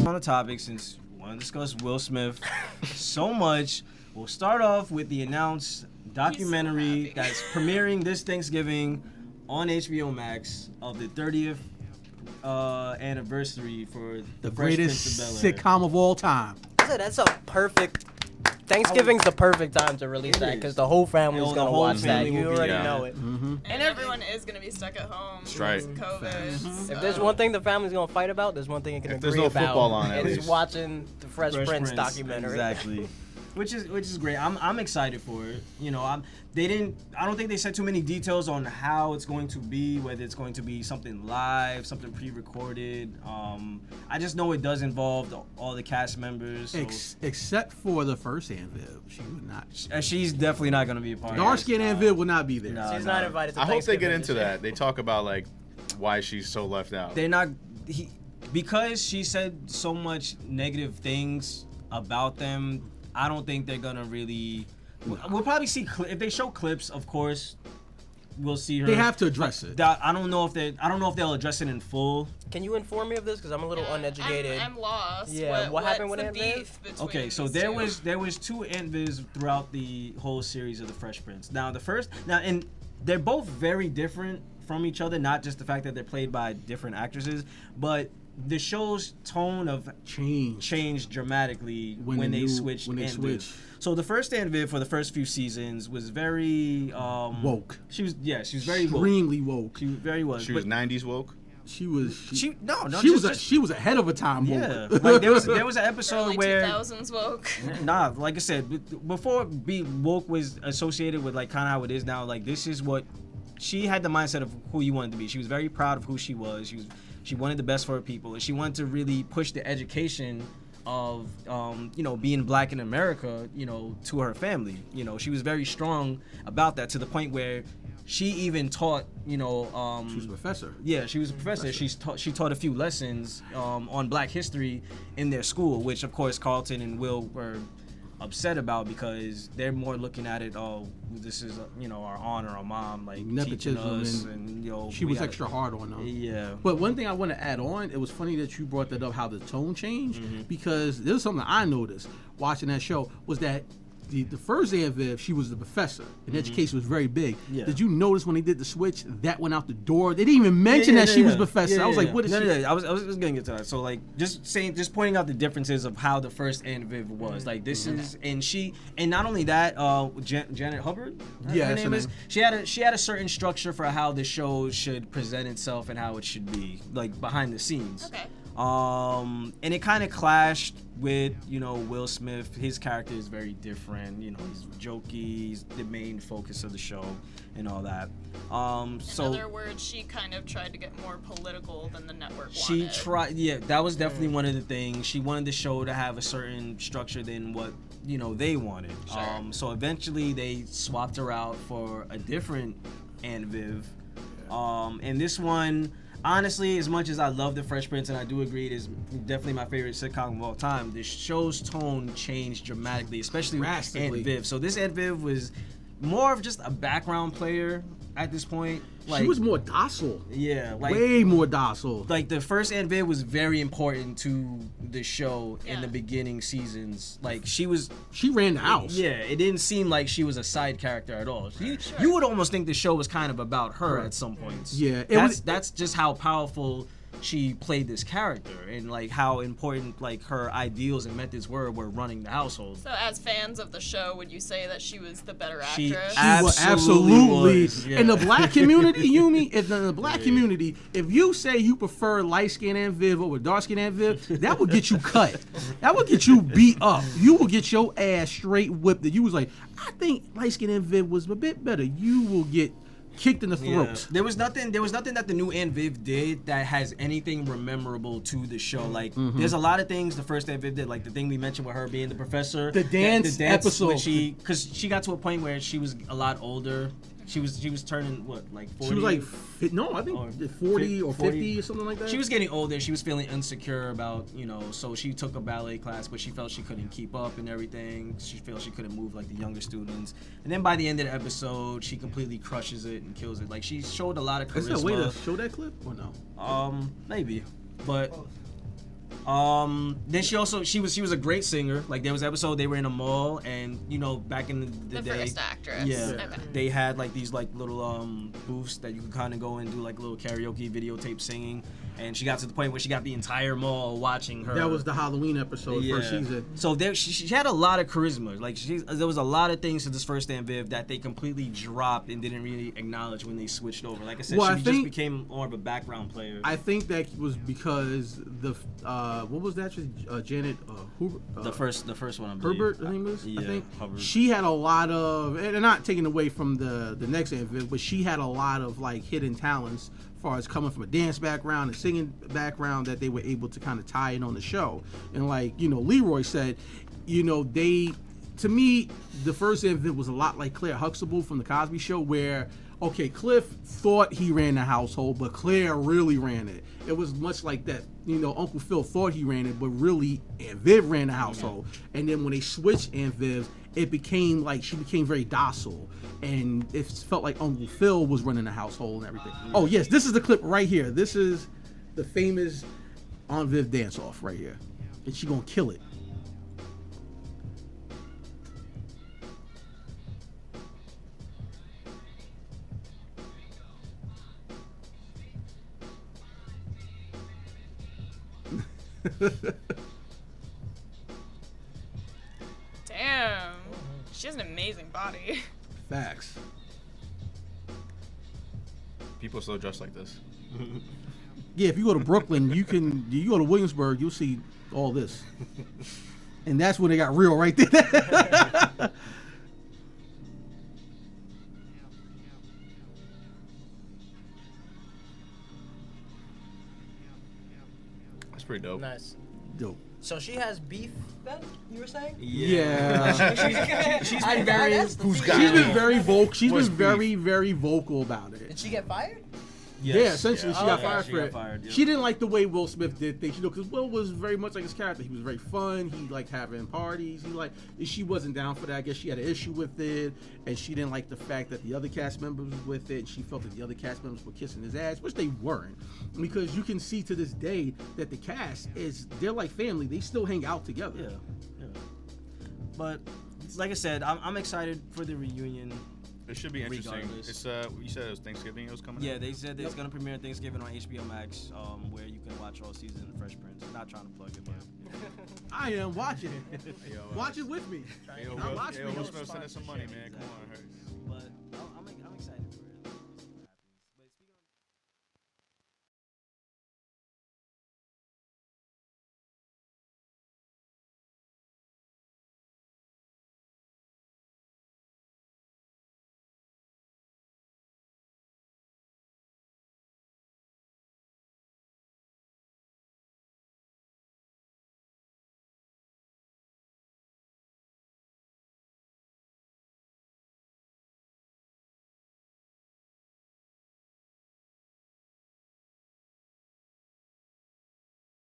On the topic, since we want to discuss Will Smith so much, we'll start off with the announced documentary that's premiering this Thanksgiving on HBO Max of the 30th anniversary for The Fresh greatest Prince of Bel-Air. sitcom of all time. That's a perfect. Thanksgiving's the perfect time to release that because the whole family's The gonna whole watch that. family You will be already there. know it. Mm-hmm. And everyone is going to be stuck at home. That's right. With COVID. If there's one thing the family's gonna fight about, there's one thing it can If there's agree no about. football on, at It's least. watching the Fresh Prince documentary. Exactly. Which is great. I'm excited for it. You know, I don't think they said too many details on how it's going to be, whether it's going to be something live, something pre-recorded. I just know it does involve all the cast members. So Except for the first Aunt Viv, she would not. she's definitely not going to be a part of Dark this. skin Aunt Viv will not be there. No. She's not invited to I hope they get Thanksgiving into this year. that. They talk about like why she's so left out. They're not because she said so much negative things about them. I don't think they're gonna really. We'll probably see if they show clips. Of course, we'll see her. They have to address it. I don't know if they'll address it in full. Can you inform me of this? Because I'm a little uneducated. I'm lost. Yeah, what happened with what's the Aunt Viv? beef between Okay, so these there two? was two Aunt Viz throughout the whole series of the Fresh Prince. And they're both very different from each other. Not just the fact that they're played by different actresses, but the show's tone of changed dramatically when they switched. When they Aunt switched. Viv. So the first Aunt Viv for the first few seasons was very Woke. She was very woke. Extremely woke. She very was. She was 90s woke. She was. She was ahead of her time. Yeah, Woke. like there was an episode Early where 2000s woke. Nah, like I said, before be woke was associated with like kind of how it is now. Like this is what she had the mindset of who you wanted to be. She was very proud of who she was. She wanted the best for her people, and she wanted to really push the education of being black in America, to her family. She was very strong about that to the point where she even taught, she was a professor. Yeah, she was a professor. She taught a few lessons on Black history in their school, which of course Carlton and Will were upset about because they're more looking at it. Oh, this is our aunt or our mom like teaching Nepotism us, and she was extra hard on them. Yeah. But one thing I want to add on, it was funny that you brought that up, how the tone changed, Mm-hmm. because there's something I noticed watching that show was that the first Aunt Viv, she was the professor, and education was very big. Yeah. Did you notice when they did the switch, that went out the door? They didn't even mention that she was professor. I was like, what is she? No, I was just gonna get to that. So like, just pointing out the differences of how the first Aunt Viv was. Like this is, and not only that, Janet Hubbard. Yeah, her that's her name is. name. She had a certain structure for how the show should present itself and how it should be, like behind the scenes. Okay. And it kind of clashed with, Will Smith. His character is very different. He's jokey. He's the main focus of the show and all that. In other words, she kind of tried to get more political than the network wanted. She tried. Yeah, that was definitely one of the things. She wanted the show to have a certain structure than what they wanted. Sure. So eventually they swapped her out for a different Aunt Viv. And this one, honestly, as much as I love The Fresh Prince, and I do agree it is definitely my favorite sitcom of all time, the show's tone changed dramatically, especially with Drastically. Aunt Viv. So this Aunt Viv was more of just a background player at this point. Like, She was more docile. yeah, like Way more docile. like the first Aunt Viv was very important to the show in Yeah. the beginning seasons. Like She ran the house. yeah, it didn't seem like she was a side character at all. Sure. You would almost think the show was kind of about her at some points. Yeah, that's just how powerful she played this character and like how important like her ideals and methods were running the household. So, as fans of the show, would you say that she was the better She actress? absolutely was, yeah. In the black community, Yumi, in the black community, if you say you prefer light skinned Aunt Viv over dark skinned Aunt Viv, that would get you cut. That would get you beat up. You will get your ass straight whipped. That you was like, I think light skinned Aunt Viv was a bit better. You will get kicked in the Yeah. throat. There was nothing that the new Aunt Viv did that has anything memorable to the show. Like there's a lot of things the first Aunt Viv did, like the thing we mentioned with her being the professor. The dance episode. because she got to a point where she was a lot older She was turning what, like 40? She was like, no, I think Or 40 or 40. 50 or something like that. She was getting older. She was feeling insecure about, so she took a ballet class, but she felt she couldn't keep up and everything. She felt she couldn't move like the younger students. And then by the end of the episode, she completely crushes it and kills it. Like, she showed a lot of charisma. Is there a way to show that clip or no? Maybe, but then she was a great singer. Like, there was an episode they were in a mall, and back in the day, first actress. yeah, Okay. they had like these like little booths that you could kind of go and do like little karaoke videotape singing. And she got to the point where she got the entire mall watching her. That was the Halloween episode, first season. So she had a lot of charisma. Like, there was a lot of things to this first Aunt Viv that they completely dropped and didn't really acknowledge when they switched over. Like I said, she just became more of a background player. I think that was because the what was that? Janet Hubert. The first one, I believe. Herbert, I think it was. Yeah, I think Hubbard. she had a lot of, and not taking away from the next Aunt Viv, but she had a lot of like hidden talents. Far as coming from a dance background and singing background that they were able to kind of tie in on the show. And like, Leroy said, to me, the first event was a lot like Claire Huxtable from the Cosby Show, where, okay, Cliff thought he ran the household, but Claire really ran it. It was much like that, Uncle Phil thought he ran it, but really Aunt Viv ran the household. And then when they switched Aunt Viv, it became like she became very docile, and it felt like Uncle Phil was running the household and everything. Oh yes, this is the clip right here. This is the famous Aunt Viv dance off right here, and she gonna kill it. Damn. She has an amazing body. Facts. People still dress like this. Yeah, if you go to Brooklyn, you go to Williamsburg, you'll see all this, and that's when they got real right there. That's pretty dope. Nice. Dope. So she has beef, Ben? You were saying? Yeah. She's been very. Who's got She's been it? very vocal. She's What's been very, very vocal about it. Did she get fired? Yeah, essentially, Yeah. she got Okay. fired She for got it. fired, yeah. She didn't like the way Will Smith did things, because Will was very much like his character. He was very fun. He liked having parties. She wasn't down for that. I guess she had an issue with it, and she didn't like the fact that the other cast members was with it. And she felt that the other cast members were kissing his ass, which they weren't, because you can see to this day that the cast they're like family. They still hang out together. Yeah. But like I said, I'm excited for the reunion. It should be interesting. Regardless. It's you said it was Thanksgiving. It was coming. Yeah, out? they said that it's gonna premiere Thanksgiving on HBO Max, where you can watch all season of Fresh Prince. Not trying to plug it, but I am watching it. Yo, Watch it with me. Yo, I'm watching Will it. Smith send us some money, man. Come on, it hurts. but